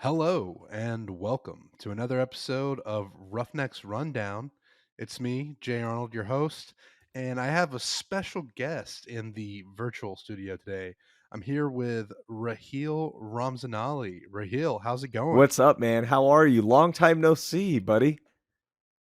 Hello and welcome to another episode of Roughnecks Rundown. It's me, Jay Arnold, your host, and I have a special guest in the virtual studio today. I'm here with Raheel Ramzanali. Raheel, how's it going? What's up, man? How are you? Long time no see, buddy.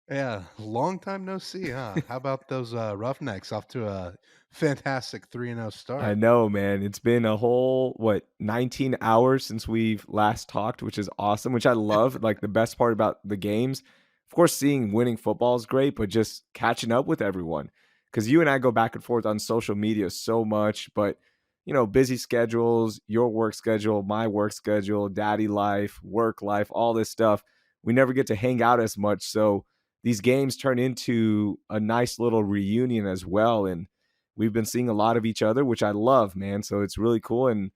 Yeah, long time no see, huh? How about those Roughnecks off to a fantastic 3-0 I start? know, man. It's been a whole, 19 hours since we've last talked, which is awesome, which I love. Like the best part about the games, of course, seeing winning football is great, but just catching up with everyone. Because you and I go back and forth on social media so much, but busy schedules, your work schedule, my work schedule, daddy life, work life, all this stuff. We never get to hang out as much. So these games turn into a nice little reunion as well. And we've been seeing a lot of each other, which I love, man. So it's really cool. And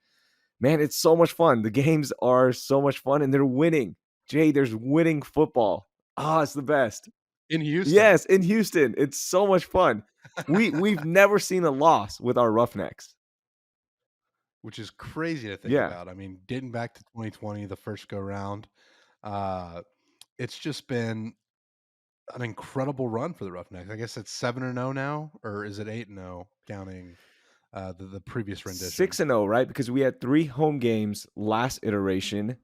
man, it's so much fun. The games are so much fun and they're winning. Jay, there's winning football. Ah, it's the best. In Houston, Yes, in Houston. It's so much fun. We've never seen a loss with our Roughnecks. which is crazy to think Yeah. about. I mean, dating back to 2020, the first go round, uh, it's just been an incredible run for the Roughnecks. I guess it's 7-0 now, or is it 8-0 counting the previous rendition? 6-0, right? Because we had 3 home games last iteration,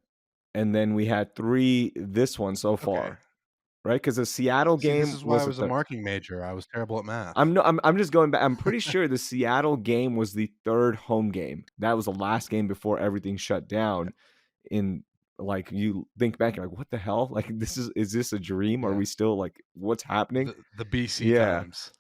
and then we had 3 this one so Okay. far, right? Because the Seattle See, this game is why I was the was a third. marking major. I was terrible at math. I'm just going back. I'm pretty sure the Seattle game was the 3rd home game. That was the last game before everything shut Yeah. down. In like, you think back, you're like, "What the hell? Like, is this a dream? Are Yeah. we still like, what's happening?" The BC Yeah. times.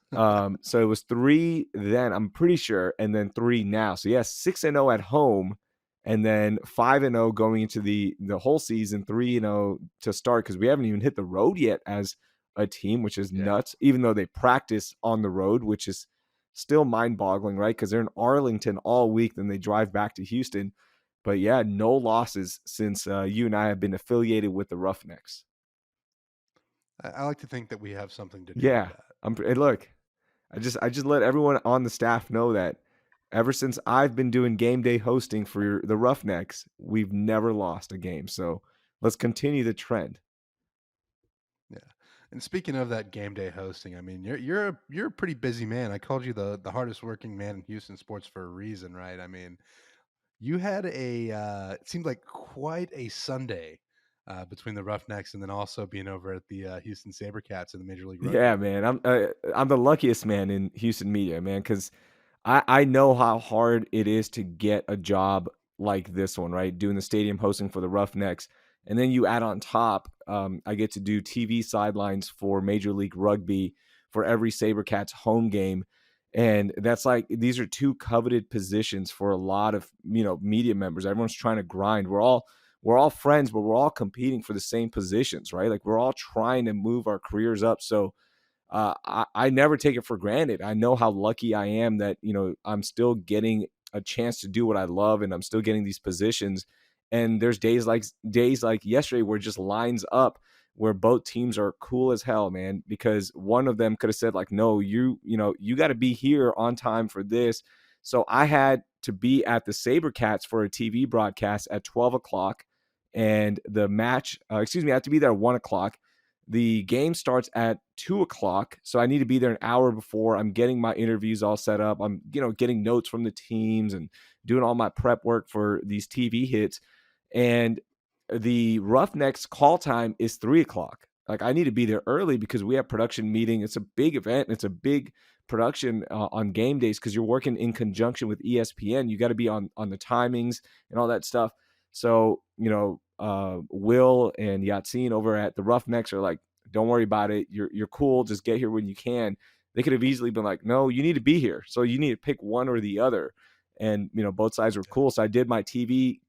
So it was 3 then, I'm pretty sure, and then 3 now. So, yeah, 6-0 at home, and then 5-0 going into the whole season, 3-0 to start because we haven't even hit the road yet as a team, which is Yeah. nuts, even though they practice on the road, which is still mind-boggling, right? Because 'Cause they're in Arlington all week, then they drive back to Houston. But, yeah, no losses since, you and I have been affiliated with the Roughnecks. I like to think that we have something to do with Yeah, that. and look, I just let everyone on the staff know that ever since I've been doing game day hosting for the Roughnecks, we've never lost a game. So let's continue the trend. Yeah. And speaking of that game day hosting, I mean, you're a pretty busy man. I called you the hardest working man in Houston sports for a reason, right? I mean, you had it seemed like quite a Sunday between the Roughnecks and then also being over at the Houston SaberCats in the Major League Yeah, Rugby. man, I'm the luckiest man in Houston media, man, because I know how hard it is to get a job like this one, right? Doing the stadium hosting for the Roughnecks, and then you add on top, I get to do TV sidelines for Major League Rugby for every SaberCats home game, and that's like these are 2 coveted positions for a lot of, media members. Everyone's trying to grind. We're all friends, but we're all competing for the same positions, right? Like, we're all trying to move our careers up, so I never take it for granted. I know how lucky I am that, I'm still getting a chance to do what I love and I'm still getting these positions. And there's days like yesterday where it just lines up where both teams are cool as hell, man, because one of them could have said like, no, you got to be here on time for this. So I had to be at the SaberCats for a TV broadcast at 12 o'clock and the match, I have to be there at 1 o'clock. The game starts at 2 o'clock, so I need to be there an hour before. I'm getting my interviews all set up. I'm, getting notes from the teams and doing all my prep work for these TV hits. And the Roughnecks call time is 3 o'clock. Like, I need to be there early because we have production meeting. It's a big event. It's a big production on game days because you're working in conjunction with ESPN. You got to be on the timings and all that stuff. So, Will and Yatsine over at the Roughnecks are like, don't worry about it. You're cool. Just get here when you can. They could have easily been like, no, you need to be here. So you need to pick one or the other. And, both sides were Yeah. cool. So I did my TV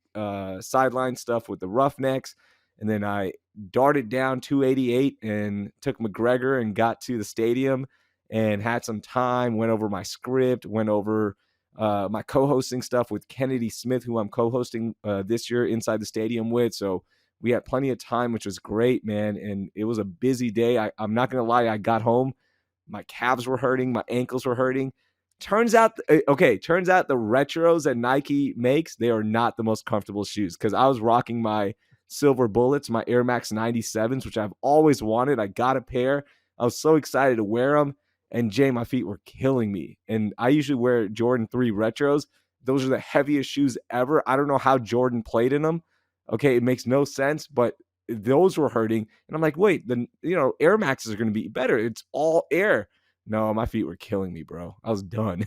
sideline stuff with the Roughnecks. And then I darted down 288 and took McGregor and got to the stadium and had some time, went over my script, went over my co-hosting stuff with Kennedy Smith, who I'm co-hosting this year inside the stadium with. So we had plenty of time, which was great, man. And it was a busy day. I'm not going to lie. I got home. My calves were hurting. My ankles were hurting. Turns out the retros that Nike makes, they are not the most comfortable shoes because I was rocking my silver bullets, my Air Max 97s, which I've always wanted. I got a pair. I was so excited to wear them. And Jay, my feet were killing me. And I usually wear Jordan 3 retros. Those are the heaviest shoes ever. I don't know how Jordan played in them. Okay, it makes no sense, but those were hurting. And I'm like, wait, then Air Maxes are going to be better. It's all air. No, my feet were killing me, bro. I was done.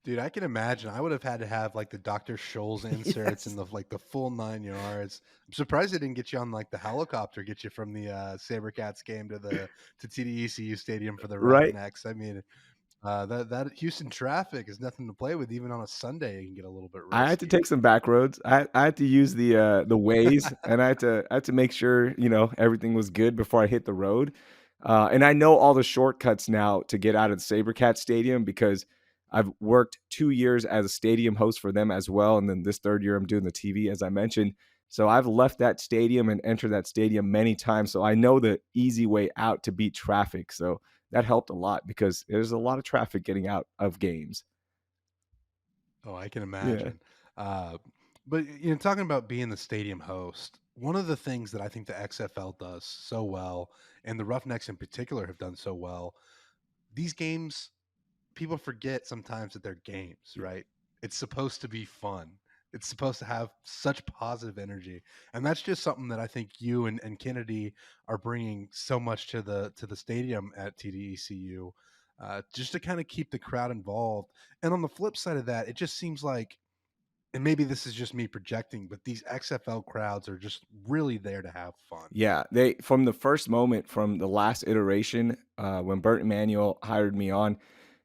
Dude, I can imagine. I would have had to have like the Dr. Scholl's inserts Yes. and the full 9 yards. I'm surprised they didn't get you on like the helicopter, get you from the Sabercats game to TDECU Stadium for the Right. Roughnecks. I mean, that Houston traffic is nothing to play with. Even on a Sunday, it can get a little bit I had to risky. take some back roads. I had to use the Waze, and I had to make sure, everything was good before I hit the road. And I know all the shortcuts now to get out of the Sabercat Stadium because I've worked 2 years as a stadium host for them as well, and then this 3rd year I'm doing the TV, as I mentioned. So I've left that stadium and entered that stadium many times, so I know the easy way out to beat traffic. So that helped a lot because there's a lot of traffic getting out of games. Oh, I can Yeah. imagine. Uh, but talking about being the stadium host, one of the things that I think the XFL does so well, and the Roughnecks in particular have done so well, these games, people forget sometimes that they're games, right? It's supposed to be fun. It's supposed to have such positive energy, and that's just something that I think you and Kennedy are bringing so much to the stadium at TDECU, just to kind of keep the crowd involved. And on the flip side of that, it just seems like, and maybe this is just me projecting, but these XFL crowds are just really there to have fun. Yeah, they from the first moment, from the last iteration, when Bert Emanuel hired me on,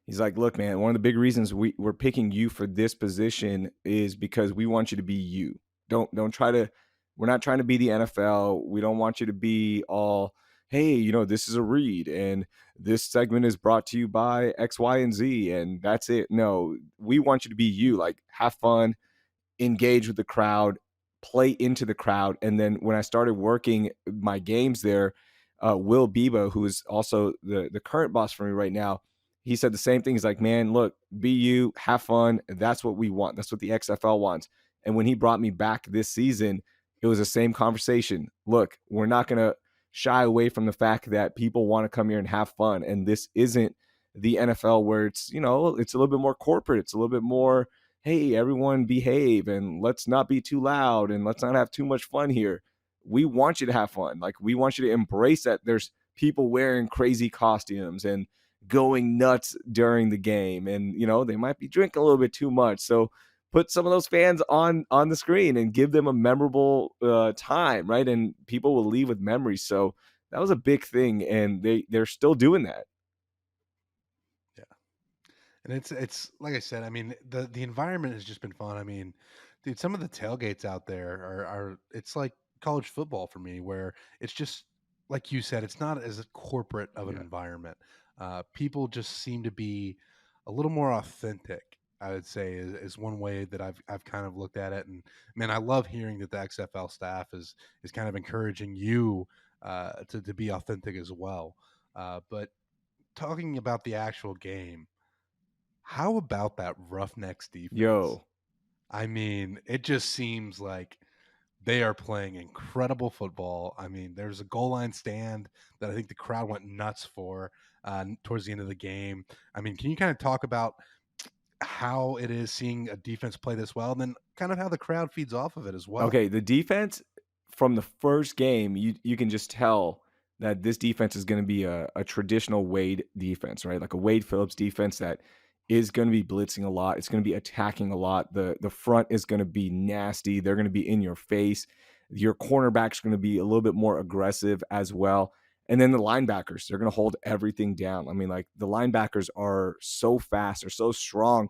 he's like, "Look, man, one of the big reasons we're picking you for this position is because we want you to be you. Don't try to. We're not trying to be the NFL. We don't want you to be all, hey, this is a read, and this segment is brought to you by X, Y, and Z, and that's it. No, we want you to be you. Like, have fun, engage with the crowd, play into the crowd. And then when I started working my games there, Will Biba, who is also the current boss for me right now, he said the same thing. He's like, man, look, be you, have fun. That's what we want. That's what the XFL wants. And when he brought me back this season, it was the same conversation. Look, we're not going to shy away from the fact that people want to come here and have fun. And this isn't the NFL where it's a little bit more corporate. It's a little bit more, hey, everyone behave and let's not be too loud and let's not have too much fun here. We want you to have fun. Like, we want you to embrace that there's people wearing crazy costumes and going nuts during the game. And, they might be drinking a little bit too much. So put some of those fans on the screen and give them a memorable time, right? And people will leave with memories. So that was a big thing. And they're still doing that. Yeah. And it's like I said, I mean, the environment has just been fun. I mean, dude, some of the tailgates out there are it's like college football for me, where it's just like you said, it's not as corporate of an Yeah. environment. People just seem to be a little more authentic. I would say is one way that I've kind of looked at it. And man, I love hearing that the XFL staff is kind of encouraging you to be authentic as well. But talking about the actual game, how about that Roughnecks defense? Yo, I mean, it just seems like they are playing incredible football. I mean, there's a goal line stand that I think the crowd went nuts for towards the end of the game. I mean, can you kind of talk about how it is seeing a defense play this well, and then kind of how the crowd feeds off of it as well? okay, the defense from the first game, you can just tell that this defense is going to be a traditional Wade defense, right? Like a Wade Phillips defense that is going to be blitzing a lot. It's going to be attacking a lot. The front is going to be nasty. They're going to be in your face. Your cornerback's going to be a little bit more aggressive as well. And then the linebackers, they're going to hold everything down. I mean, like, the linebackers are so fast, are so strong,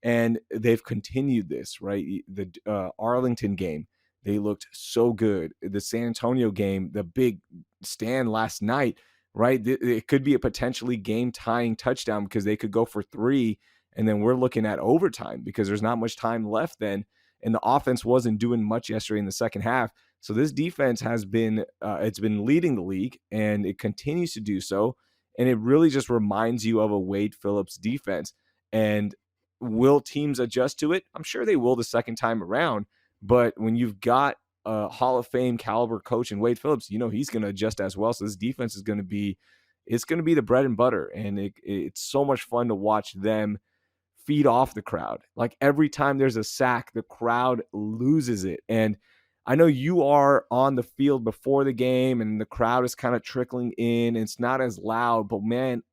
and they've continued this, right? The Arlington game, they looked so good. The San Antonio game, the big stand last night, right? It could be a potentially game tying touchdown because they could go for three. And then we're looking at overtime because there's not much time left then. And the offense wasn't doing much yesterday in the second half. So this defense has been, it's been leading the league and it continues to do so. And it really just reminds you of a Wade Phillips defense. And will teams adjust to it? I'm sure they will the second time around. But when you've got a Hall of Fame caliber coach in Wade Phillips, you know he's going to adjust as well. So this defense is going to be, it's going to be the bread and butter, and it's so much fun to watch them feed off the crowd. Like every time there's a sack, the crowd loses it. And I know you are on the field before the game and the crowd is kind of trickling in. It's not as loud, but man,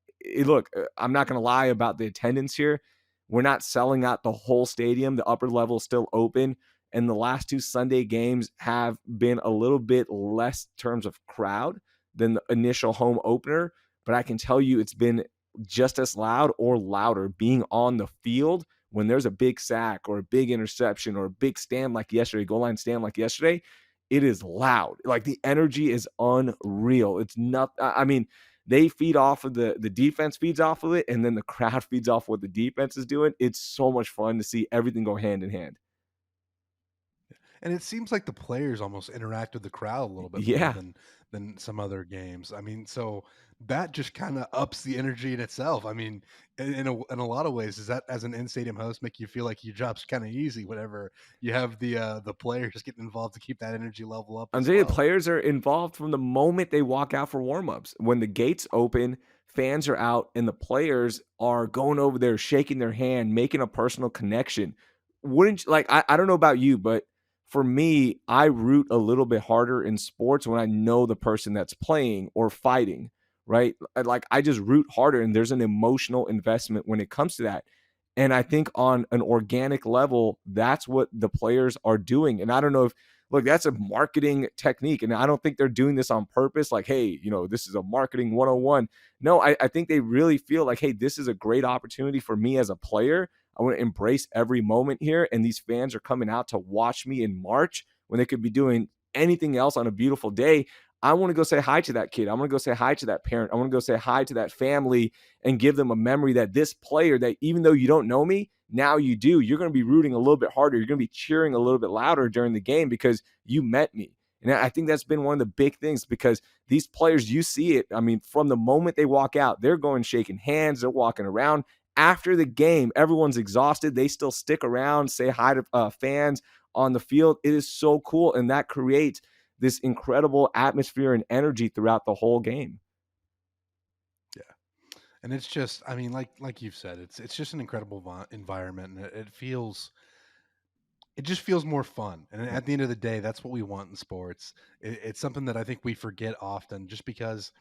look, I'm not going to lie about the attendance here. We're not selling out the whole stadium. The upper level is still open. And the last two Sunday games have been a little bit less in terms of crowd than the initial home opener. But I can tell you it's been just as loud or louder being on the field when there's a big sack or a big interception or a big stand like yesterday, goal line stand like yesterday. It is loud. Like the energy is unreal. It's not, I mean, they feed off of the defense feeds off of it, and then the crowd feeds off what the defense is doing. It's so much fun to see everything go hand in hand. And it seems like the players almost interact with the crowd a little bit more Yeah. than some other games. I mean, so that just kind of ups the energy in itself. I mean, in a lot of ways, does that as an in stadium host make you feel like your job's kind of easy whenever you have the players getting involved to keep that energy level up I'm as telling you, well? players are involved from the moment they walk out for warmups. When the gates open, fans are out, and the players are going over there, shaking their hand, making a personal connection. Wouldn't you, like? I don't know about you, but for me, I root a little bit harder in sports when I know the person that's playing or fighting. Right? Like I just root harder, and there's an emotional investment when it comes to that. And I think on an organic level, that's what the players are doing. And I don't know if look, that's a marketing technique. And I don't think they're doing this on purpose. Like, hey, this is a marketing 101. No, I think they really feel like, hey, this is a great opportunity for me as a player. I want to embrace every moment here. And these fans are coming out to watch me in March when they could be doing anything else on a beautiful day. I want to go say hi to that kid. I want to go say hi to that parent. I want to go say hi to that family and give them a memory that this player, that even though you don't know me, now you do. You're going to be rooting a little bit harder. You're going to be cheering a little bit louder during the game because you met me. And I think that's been one of the big things because these players, you see it. I mean, from the moment they walk out, they're going shaking hands, they're walking around. After the game, everyone's exhausted. They still stick around, say hi to fans on the field. It is so cool. And that creates this incredible atmosphere and energy throughout the whole game. Yeah. And it's just, I mean, like you've said, it's just an incredible environment, and it just feels more fun. And at the end of the day, that's what we want in sports. It's something that I think we forget often, just because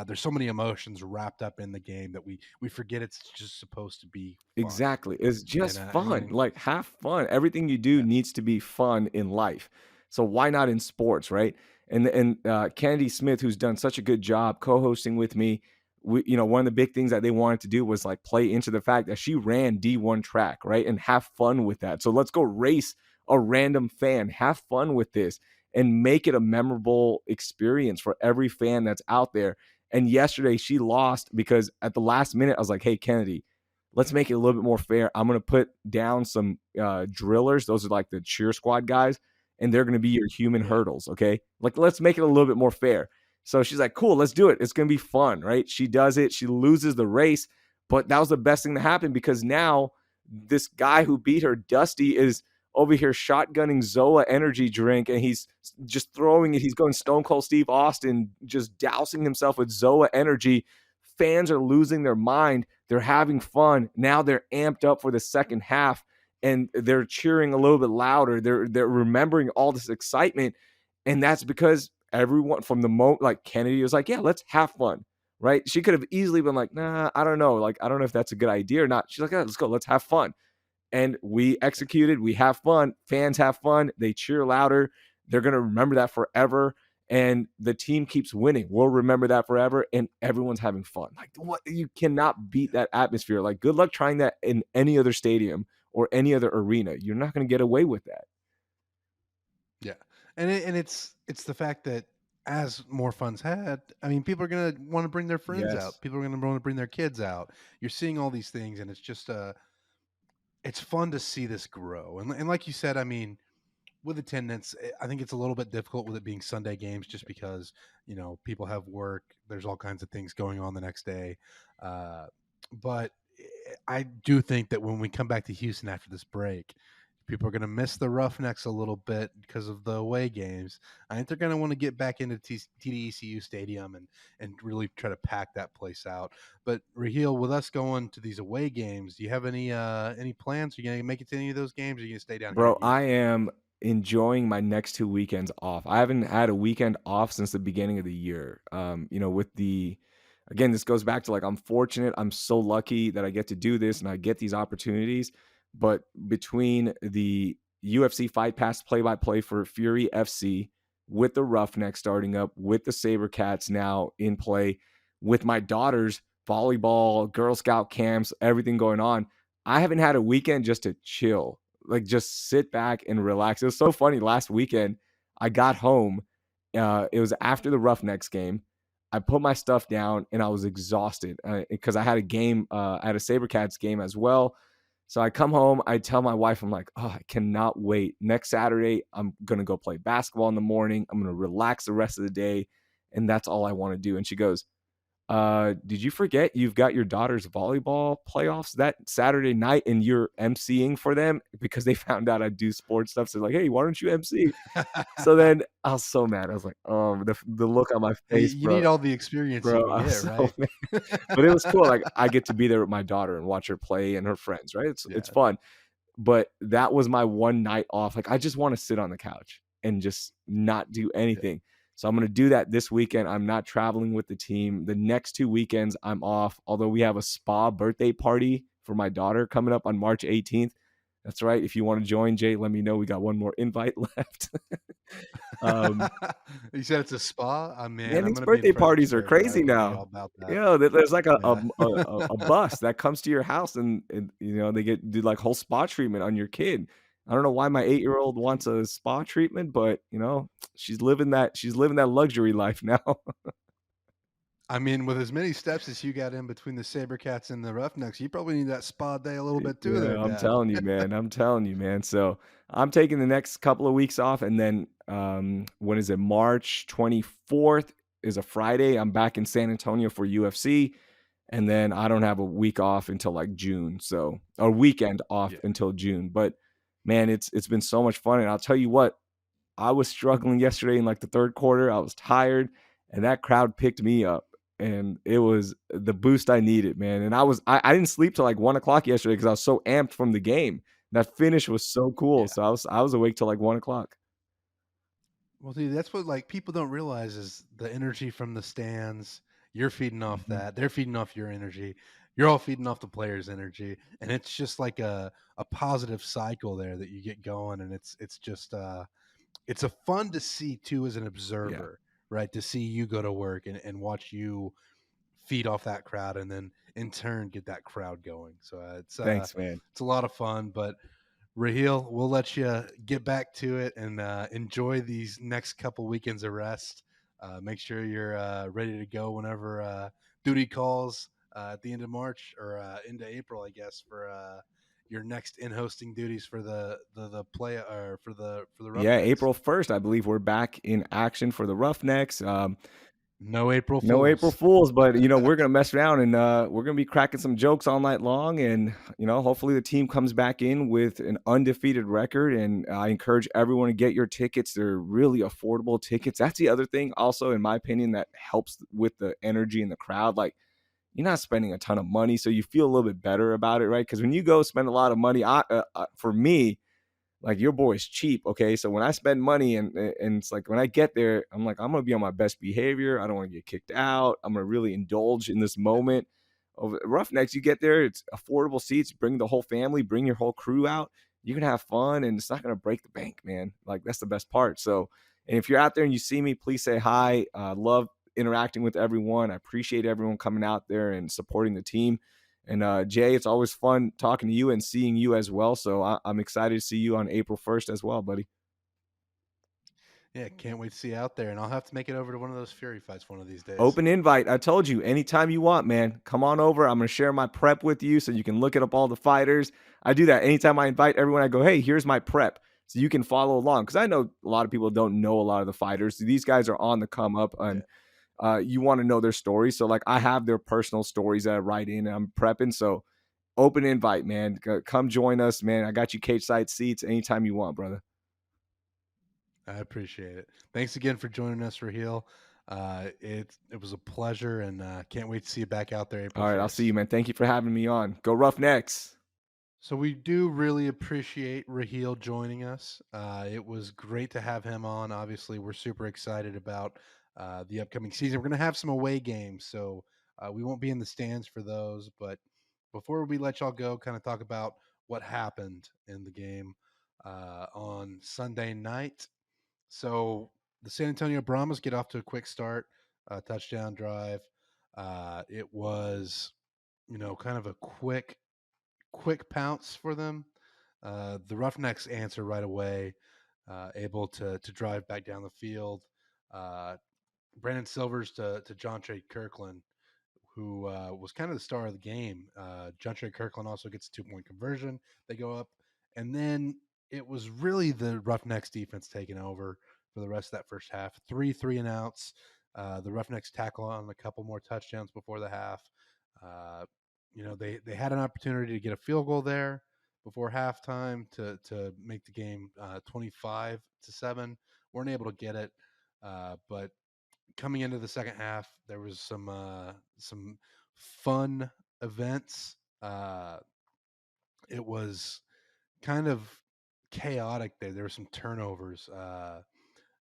there's so many emotions wrapped up in the game that we forget it's just supposed to be fun. Exactly. It's And just I fun. mean, Like, have fun. Everything you do yeah, needs to be fun in life. So why not in sports, right? And Kennedy Smith, who's done such a good job co-hosting with me, one of the big things that they wanted to do was like play into the fact that she ran D1 track, right? And have fun with that. So let's go race a random fan, have fun with this, and make it a memorable experience for every fan that's out there. And yesterday she lost because at the last minute, I was like, hey, Kennedy, let's make it a little bit more fair. I'm going to put down some drillers. Those are like the cheer squad guys, and they're going to be your human yeah, hurdles. Okay. Like, let's make it a little bit more fair. So she's like, cool, let's do it. It's going to be fun. Right. She does it. She loses the race, but that was the best thing to happen because now this guy who beat her, Dusty, is over here shotgunning Zoa energy drink and he's just throwing it. He's going Stone Cold Steve Austin, just dousing himself with Zoa energy. Fans are losing their mind. They're having fun. Now they're amped up for the second half and they're cheering a little bit louder. They're remembering all this excitement. And that's because everyone from the moment, like Kennedy was like, yeah, let's have fun. Right. She could have easily been like, nah, I don't know. Like, I don't know if that's a good idea or not. She's like, yeah, let's go. Let's have fun. And we executed. We have fun. Fans have fun. They cheer louder. They're going to remember that forever. And the team keeps winning. We'll remember that forever. And everyone's having fun. Like, what? You cannot beat that atmosphere. Like, good luck trying that in any other stadium or any other arena. You're not going to get away with that. yeah. And it's the fact that as more fun's had, I mean, people are gonna want to bring their friends out. Yes. People are gonna want to bring their kids out. You're seeing all these things, and it's fun to see this grow. And like you said, I mean, with attendance, I think it's a little bit difficult with it being Sunday games, just because people have work. There's all kinds of things going on the next day, but I do think that when we come back to Houston after this break, People are gonna miss the Roughnecks a little bit because of the away games. I think they're gonna want to get back into TDECU Stadium and really try to pack that place out. But Raheel, with us going to these away games, do you have any plans? Are you gonna make it to any of those games? Or are you gonna stay down here in Bro, I Houston? am enjoying my next 2 weekends off. I haven't had a weekend off since the beginning of the year. With the again, this goes back to, like, I'm fortunate, I'm so lucky that I get to do this and I get these opportunities, but between the UFC Fight Pass play-by-play for Fury FC, with the Roughnecks starting up, with the SaberCats now in play, with my daughter's volleyball, Girl Scout camps, everything going on, I haven't had a weekend just to chill, like, just sit back and relax. It was so funny last weekend, I got home, it was after the Roughnecks game. I put my stuff down and I was exhausted, because I had a game, I had a SaberCats game as well. So I come home, I tell my wife, I'm like, "Oh, I cannot wait. Next Saturday, I'm gonna go play basketball in the morning. I'm gonna relax the rest of the day, and that's all I wanna do." And she goes, did you forget you've got your daughter's volleyball playoffs that Saturday night and you're emceeing for them?" Because they found out I do sports stuff. So like, "Hey, why don't you MC?" So then I was so mad. I was like, "Oh, the look on my Hey, face, you bro." need all the experience you Bro, can I was get, so right? mad. But it was cool. Like, I get to be there with my daughter and watch her play and her friends, right? It's Yeah, fun. But that was my one night off. Like, I just wanna sit on the couch and just not do yeah. anything. So I'm gonna do that this weekend. I'm not traveling with the team. The next 2 weekends, I'm off, although we have a spa birthday party for my daughter coming up on March 18th. That's right. If you wanna join, Jay, let me know. We got one more invite left. Um You said it's a spa? Man, Man, I'm these gonna be in birthday parties are Fredericksburg, but I crazy will be all now. about that. Yeah, there's like Yeah. a bus that comes to your house and they do like whole spa treatment on your kid. I don't know why my 8-year-old wants a spa treatment, but, she's living that luxury life now. I mean, with as many steps as you got in between the SaberCats and the Roughnecks, you probably need that spa day a little bit too there, Yeah, I'm Dad. telling you, man. I'm telling you, man. So I'm taking the next couple of weeks off, and then when is it? March 24th is a Friday. I'm back in San Antonio for UFC, and then I don't have a week off until like June. So a weekend off Yeah. until June. But man, it's been so much fun, and I'll tell you what, I was struggling yesterday in like the third quarter. I was tired, and that crowd picked me up, and it was the boost I needed, man. And I didn't sleep till like 1 o'clock yesterday because I was so amped from the game. That finish was so cool. Yeah. So I was awake till like 1 o'clock. Well, dude, that's what like people don't realize is the energy from the stands. You're feeding off Mhm. that. They're feeding off your energy. You're all feeding off the players' energy, and it's just like a positive cycle there that you get going, and it's just it's a fun to see too as an Yeah. observer, right? To see you go to work and watch you feed off that crowd, and then in turn get that crowd going. So Thanks, man. it's a lot of fun, but Raheel, we'll let you get back to it and enjoy these next couple weekends of rest. Make sure you're ready to go whenever duty calls at the end of March or into April, I guess, for your next in hosting duties for the play or for the Yeah, Roughnecks. April 1st, I believe we're back in action for the Roughnecks. No April No April Fools. Fools, but, we're gonna mess around and, we're gonna be cracking some jokes all night long, and, hopefully the team comes back in with an undefeated record, and I encourage everyone to get your tickets. They're really affordable tickets. That's the other thing also, in my opinion, that helps with the energy in the crowd, like, you're not spending a ton of money, so you feel a little bit better about it, right? Because when you go spend a lot of money, for me, like your boy's cheap, okay? So when I spend money and it's like when I get there, I'm like, I'm gonna be on my best behavior. I don't want to get kicked out. I'm gonna really indulge in this Yeah. moment. Of Roughnecks, you get there, it's affordable seats. Bring the whole family, bring your whole crew out. You can have fun, and it's not gonna break the bank, man. Like that's the best part. So, and if you're out there and you see me, please say hi. Love interacting with everyone. I appreciate everyone coming out there and supporting the team. And Jay, it's always fun talking to you and seeing you as well. So I'm excited to see you on April 1st as well, buddy. Yeah, can't wait to see you out there, and I'll have to make it over to one of those Fury fights one of these days. Open invite. I told you, anytime you want, man. Come on over. I'm going to share my prep with you so you can look it up all the fighters. I do that anytime I invite everyone. I go, hey, here's my prep. So you can follow along. Because I know a lot of people don't know a lot of the fighters. These guys are on the come up, Yeah. and you want to know their stories. So, like, I have their personal stories that I write in and I'm prepping. So, open invite, man. Come join us, man. I got you cage side seats anytime you want, brother. I appreciate it. Thanks again for joining us, Raheel. It was a pleasure, and can't wait to see you back out there April All right, I'll see you, 1st. man. Thank you for having me on. Go Roughnecks. So we do really appreciate Raheel joining us. It was great to have him on. Obviously, we're super excited about the upcoming season. We're going to have some away games, so we won't be in the stands for those. But before we let y'all go, kind of talk about what happened in the game on Sunday night. So the San Antonio Brahmas get off to a quick start, touchdown drive. It was, kind of a quick pounce for them. The Roughnecks answer right away, able to drive back down the field. Uh, Brandon Silvers to John Trey Kirkland, who was kind of the star of the game. John Trey Kirkland also gets a 2-point conversion. They go up, and then it was really the Roughnecks defense taking over for the rest of that first half. Three and outs. The Roughnecks tackle on a couple more touchdowns before the half. Uh, they had an opportunity to get a field goal there before halftime to make the game 25-7. Weren't able to get it, but coming into the second half, there was some fun events. It was kind of chaotic there. There were some turnovers.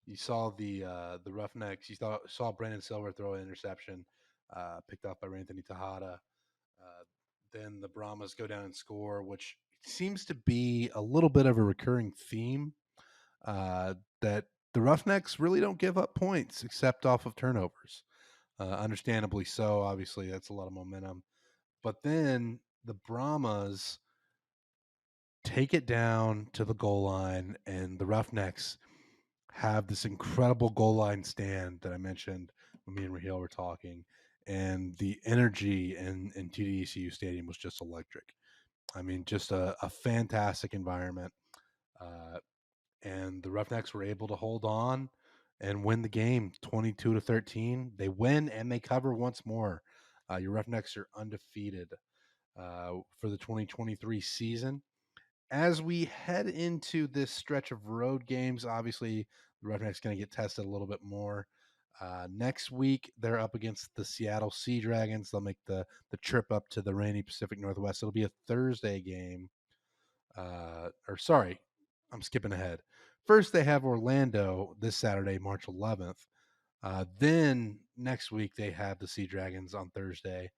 You saw the Roughnecks. You saw Brandon Silver throw an interception, picked off by Anthony Tejada. Then the Brahmas go down and score, which seems to be a little bit of a recurring theme. That the Roughnecks really don't give up points except off of turnovers. Understandably so. Obviously, that's a lot of momentum. But then the Brahmas take it down to the goal line, and the Roughnecks have this incredible goal line stand that I mentioned when me and Raheel were talking. And the energy in TDECU Stadium was just electric. I mean, just a fantastic environment. Uh, and the Roughnecks were able to hold on and win the game 22-13. They win and they cover once more. Your Roughnecks are undefeated for the 2023 season. As we head into this stretch of road games, obviously the Roughnecks going to get tested a little bit more. Next week, they're up against the Seattle Sea Dragons. They'll make the trip up to the rainy Pacific Northwest. It'll be a Thursday game. Or sorry, I'm skipping ahead. First, they have Orlando this Saturday, March 11th. Then next week they have the Sea Dragons on Thursday,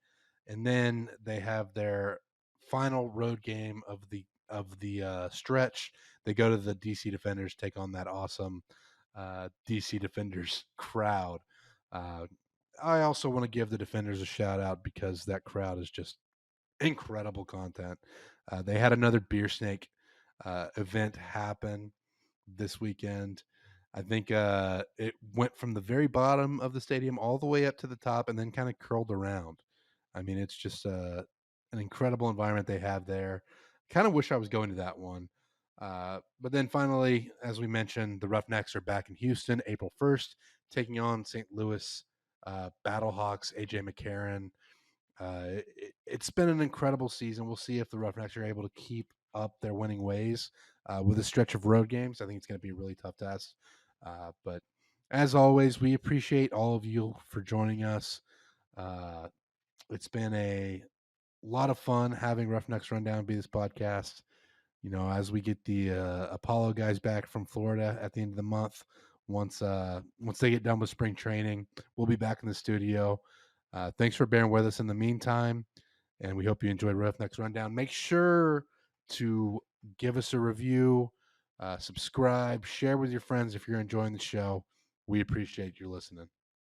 and then they have their final road game of the stretch. They go to the DC Defenders, take on that awesome DC Defenders crowd. Uh, I also want to give the Defenders a shout out because that crowd is just incredible content. They had another beer snake event happen this weekend. I think it went from the very bottom of the stadium all the way up to the top and then kind of curled around. I mean, it's just an incredible environment they have there. Kind of wish I was going to that one. But then finally, as we mentioned, the Roughnecks are back in Houston April 1st, taking on St. Louis Battlehawks, AJ McCarron. It's been an incredible season. We'll see if the Roughnecks are able to keep up their winning ways with a stretch of road games. I think it's going to be a really tough test. But as always, we appreciate all of you for joining us. Uh, it's been a lot of fun having Roughnecks Rundown be this podcast. As we get the Apollo guys back from Florida at the end of the month, once they get done with spring training, we'll be back in the studio. Thanks for bearing with us in the meantime, and we hope you enjoyed Roughnecks Rundown. Make sure to give us a review, subscribe, share with your friends if you're enjoying the show. We appreciate you listening.